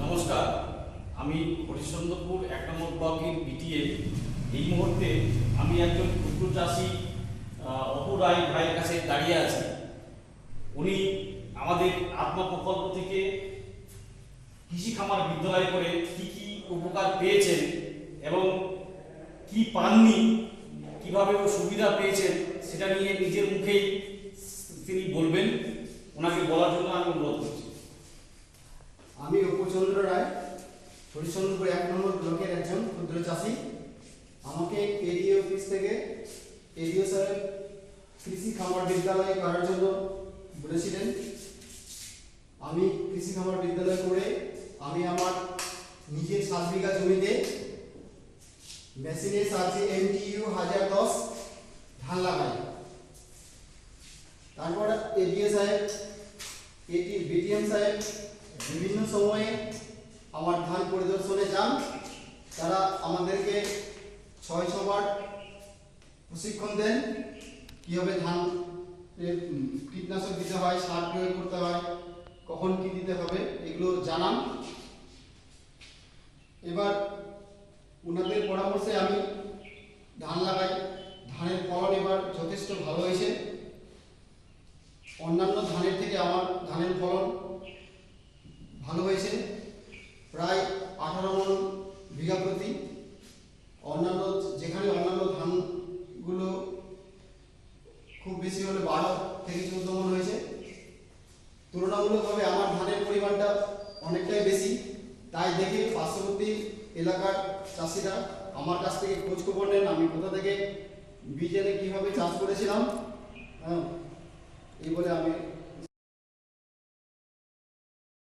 নমস্কার, আমি হরিশ্চন্দ্রপুর ১ নম্বর ব্লকের বিটিএ। এই মুহূর্তে আমি একজন ক্ষুদ্র চাষি অপু রায় ভাইয়ের কাছে দাঁড়িয়ে আছি। উনি আমাদের আত্মা প্রকল্প থেকে কৃষি খামার বিদ্যালয় করে কি কি উপকার পেয়েছেন এবং কি পাননি, কিভাবে ও সুবিধা পেয়েছেন সেটা নিয়ে নিজের মুখেই তিনি বলবেন। ওনাকে বলার জন্য আমি অনুরোধ করছি। আমি অপুচন্দ্র রায়, হরিশ্চন্দ্রপুর ১ নম্বর ব্লকের একজন ক্ষুদ্র চাষি। আমাকে এডিও অফিস থেকে এডিও সাহেব কৃষি খামার বিদ্যালয় করার জন্য বলেছিলেন। আমি কৃষি খামার বিদ্যালয় করে আমি আমার নিজের 7 বিঘা জমিতে মেশিনের সাহায্যে MTU 1010 ধান লাগাই। তারপর এডিও সাহেব, বিটিএম সাহেব বিভিন্ন সময়ে আমার ধান পরিদর্শনে যান। তারা আমাদেরকে ৬বার প্রশিক্ষণ দেন, কীভাবে ধান কীটনাশক দিতে হয়, সার প্রয়োগ করতে হয়, কখন কি দিতে হবে, এগুলো জানান। এবার ওনাদের পরামর্শে আমি ধান লাগাই। ধানের ফলন এবার যথেষ্ট ভালো হয়েছে। অন্যান্য ধানের থেকে আমার ধানের ফলন ভালো হয়েছে, প্রায় 18 মণ বিঘা প্রতি। যেখানে অন্যান্য ধানগুলো খুব বেশি হলে 12 থেকে 14 মণ হয়েছে, তুলনামূলকভাবে আমার ধানের পরিমাণটা অনেকটাই বেশি। তাই দেখে পার্শ্ববর্তী এলাকার চাষিরা আমার কাছ থেকে খোঁজ খবর নেন, আমি কোথা থেকে বীজ এনে কীভাবে চাষ করেছিলাম। এই বলে আমি